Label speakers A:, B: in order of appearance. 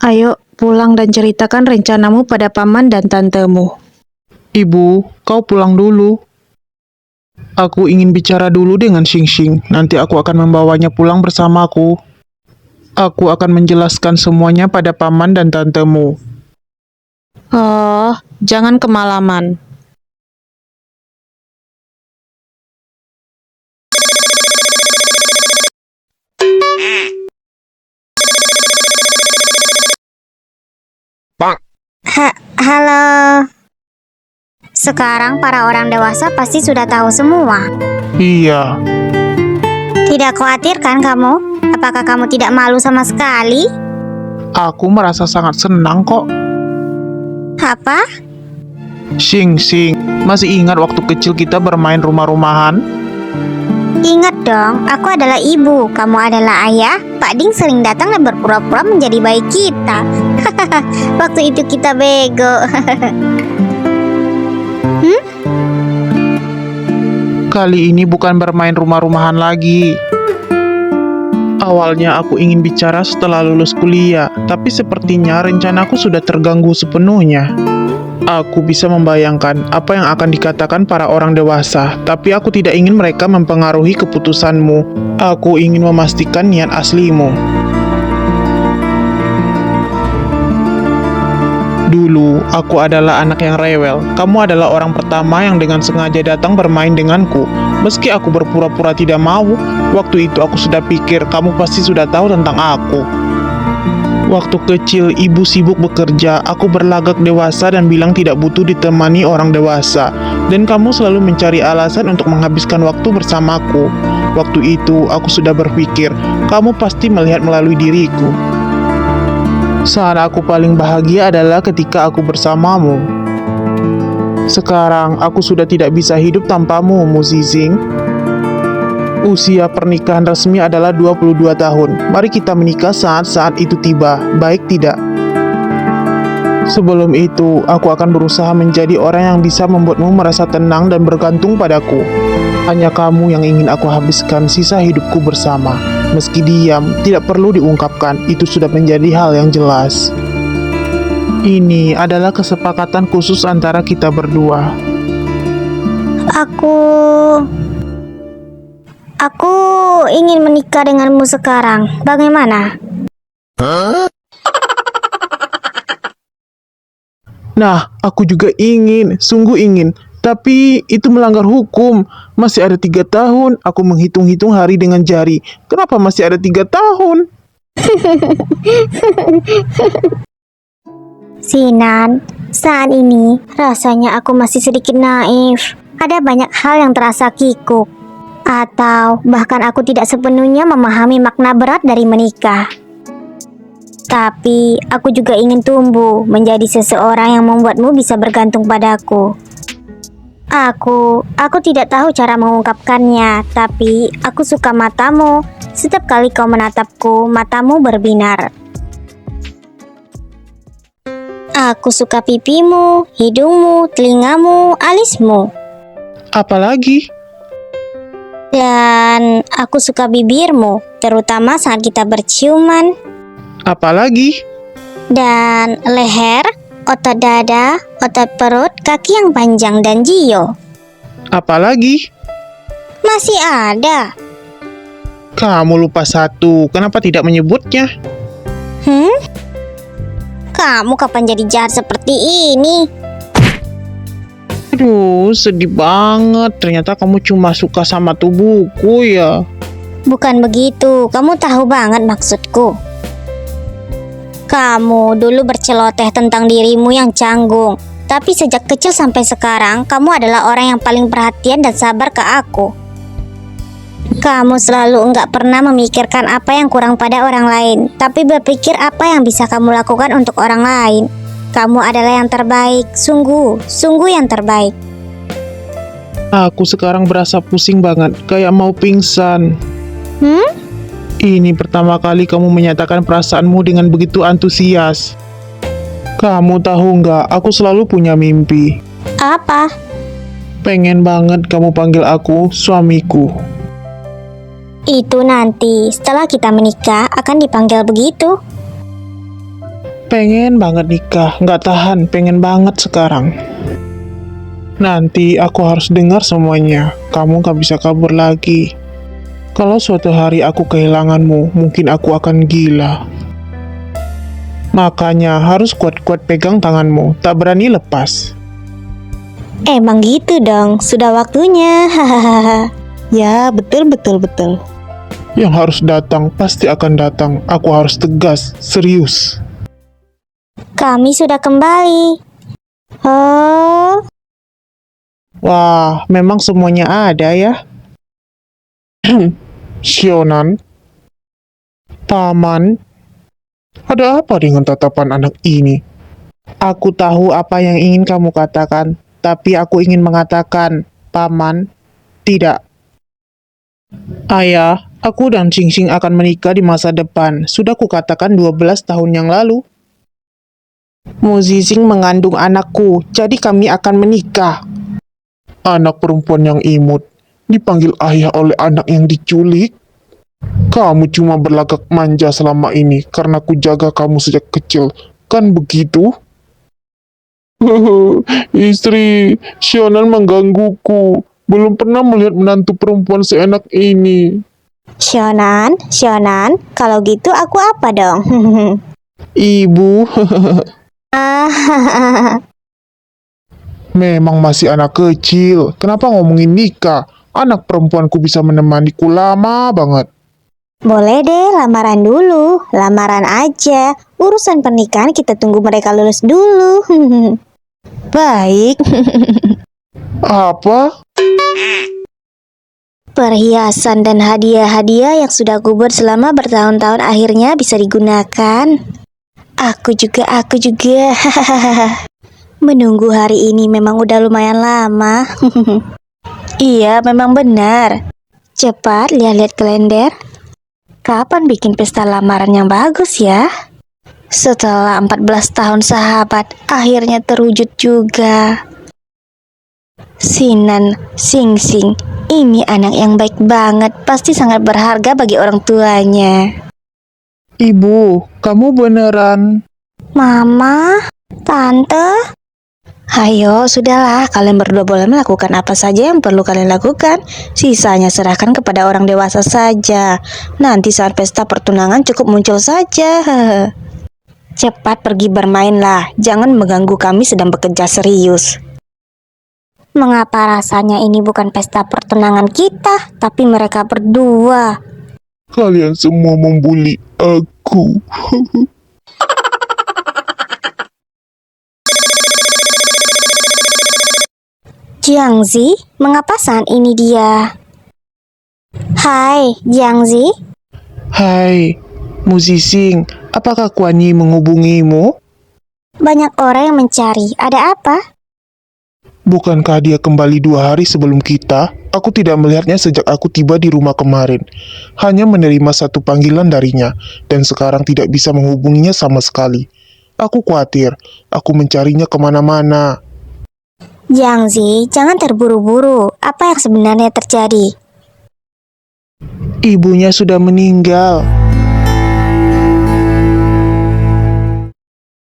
A: Ayo pulang dan ceritakan rencanamu pada paman dan tantemu.
B: Ibu, kau pulang dulu. Aku ingin bicara dulu dengan Xingxing. Nanti aku akan membawanya pulang bersamaku. Aku akan menjelaskan semuanya pada paman dan tantemu.
A: Oh, jangan kemalaman.
C: Halo. Sekarang para orang dewasa pasti sudah tahu semua.
B: Iya,
C: Tidak khawatir kan kamu? Apakah kamu tidak malu sama sekali?
B: aku merasa sangat senang kok.
C: Apa?
B: Xingxing, masih ingat waktu kecil kita bermain rumah-rumahan?
C: Ingat dong, aku adalah ibu, kamu adalah ayah. Pak Ding sering datang dan berpura-pura menjadi bayi kita. Waktu itu kita bego.
B: Kali ini bukan bermain rumah-rumahan lagi. Awalnya aku ingin bicara setelah lulus kuliah, tapi sepertinya rencanaku sudah terganggu sepenuhnya. Aku bisa membayangkan apa yang akan dikatakan para orang dewasa, tapi aku tidak ingin mereka mempengaruhi keputusanmu. Aku ingin memastikan niat aslimu. Dulu, aku adalah anak yang rewel. Kamu adalah orang pertama yang dengan sengaja datang bermain denganku. Meski aku berpura-pura tidak mau, waktu itu aku sudah pikir kamu pasti sudah tahu tentang aku. Waktu kecil, ibu sibuk bekerja, aku berlagak dewasa dan bilang tidak butuh ditemani orang dewasa. Dan kamu selalu mencari alasan untuk menghabiskan waktu bersamaku. Waktu itu, aku sudah berpikir, kamu pasti melihat melalui diriku. Saat aku paling bahagia adalah ketika aku bersamamu. Sekarang, aku sudah tidak bisa hidup tanpamu, Mu Zizing. Usia pernikahan resmi adalah 22 tahun. Mari kita menikah saat-saat itu tiba, baik tidak? Sebelum itu, aku akan berusaha menjadi orang yang bisa membuatmu merasa tenang dan bergantung padaku. Hanya kamu yang ingin aku habiskan sisa hidupku bersama. Meski diam, tidak perlu diungkapkan, itu sudah menjadi hal yang jelas. Ini adalah kesepakatan khusus antara kita berdua.
C: Aku ingin menikah denganmu sekarang. Bagaimana?
B: Nah, aku juga ingin, sungguh ingin. Tapi itu melanggar hukum. Masih ada 3 tahun, aku menghitung-hitung hari dengan jari. Kenapa masih ada 3 tahun?
C: Sinan, saat ini rasanya aku masih sedikit naif. Ada banyak hal yang terasa kikuk. Atau bahkan aku tidak sepenuhnya memahami makna berat dari menikah. Tapi aku juga ingin tumbuh menjadi seseorang yang membuatmu bisa bergantung padaku. Aku tidak tahu cara mengungkapkannya, tapi aku suka matamu. Setiap kali kau menatapku, matamu berbinar. Aku suka pipimu, hidungmu, telingamu, alismu.
B: Apalagi?
C: Dan aku suka bibirmu, terutama saat kita berciuman.
B: Apalagi?
C: Dan leher, otot dada, otot perut, kaki yang panjang dan Gio.
B: Apalagi?
C: Masih ada.
B: Kamu lupa satu, kenapa tidak menyebutnya?
C: Kamu kapan jadi jahat seperti ini?
B: Aduh, sedih banget. Ternyata kamu cuma suka sama tubuhku ya.
C: Bukan begitu, kamu tahu banget maksudku. Kamu dulu berceloteh tentang dirimu yang canggung. Tapi sejak kecil sampai sekarang, kamu adalah orang yang paling perhatian dan sabar ke aku. Kamu selalu enggak pernah memikirkan apa yang kurang pada orang lain, tapi berpikir apa yang bisa kamu lakukan untuk orang lain. Kamu adalah yang terbaik, sungguh yang terbaik.
B: Aku sekarang berasa pusing banget, kayak mau pingsan. Ini pertama kali kamu menyatakan perasaanmu dengan begitu antusias. Kamu tahu nggak, aku selalu punya mimpi.
C: Apa?
B: Pengen banget kamu panggil aku suamiku.
C: Itu nanti, setelah kita menikah, akan dipanggil begitu.
B: Pengen banget nikah, nggak tahan, pengen banget sekarang. Nanti aku harus dengar semuanya, kamu gak bisa kabur lagi. Kalau suatu hari aku kehilanganmu, mungkin aku akan gila. Makanya harus kuat-kuat pegang tanganmu, tak berani lepas.
C: Emang gitu dong, sudah waktunya. Hahaha.
A: Ya, betul.
B: Yang harus datang, pasti akan datang. Aku harus tegas, serius.
C: Kami sudah kembali. Oh,
B: Wah, memang semuanya ada ya. Sionan, Paman, ada apa dengan tatapan anak ini? Aku tahu apa yang ingin kamu katakan, tapi aku ingin mengatakan, Paman, tidak. Ayah, aku dan Xing akan menikah di masa depan. Sudah kukatakan 12 tahun yang lalu. Mu Zixing mengandung anakku, jadi kami akan menikah. Anak perempuan yang imut, dipanggil ayah oleh anak yang diculik? Kamu cuma berlagak manja selama ini karena ku jaga kamu sejak kecil, kan begitu? Istri, Sionan menggangguku. Belum pernah melihat menantu perempuan seenak ini.
C: Sionan, kalau gitu aku apa dong?
B: Ibu,
C: Ah,
B: memang masih anak kecil. Kenapa ngomongin nikah? Anak perempuanku bisa menemaniku lama banget.
C: boleh deh lamaran dulu, lamaran aja. Urusan pernikahan kita tunggu mereka lulus dulu.
A: Baik.
B: Apa?
C: Perhiasan dan hadiah-hadiah yang sudah kubur selama bertahun-tahun akhirnya bisa digunakan. Aku juga. Menunggu hari ini memang udah lumayan lama.
A: Iya, memang benar.
C: Cepat lihat-lihat kalender.
A: Kapan bikin pesta lamaran yang bagus ya? Setelah 14 tahun sahabat, akhirnya terwujud juga. Sinan, Xing, ini anak yang baik banget, pasti sangat berharga bagi orang tuanya.
B: Ibu, kamu beneran?
C: Mama, Tante,
A: Ayo, sudahlah, kalian berdua boleh melakukan apa saja yang perlu kalian lakukan. Sisanya serahkan kepada orang dewasa saja. Nanti saat pesta pertunangan cukup muncul saja. Cepat pergi bermainlah, jangan mengganggu kami sedang bekerja serius.
C: mengapa rasanya ini bukan pesta pertunangan kita, tapi mereka berdua?
B: Kalian semua membuli aku.
C: Jiangzi, mengapa saat ini dia? Hai, Jiangzi.
B: Hai, Mu Zixing, apakah Kuan Yi menghubungimu?
C: Banyak orang yang mencari. Ada apa?
B: Bukankah dia kembali 2 hari sebelum kita? Aku tidak melihatnya sejak aku tiba di rumah kemarin. Hanya menerima satu panggilan darinya, dan sekarang tidak bisa menghubunginya sama sekali. Aku khawatir, aku mencarinya kemana-mana.
C: Jiangzi, jangan terburu-buru. Apa yang sebenarnya terjadi?
B: Ibunya sudah meninggal.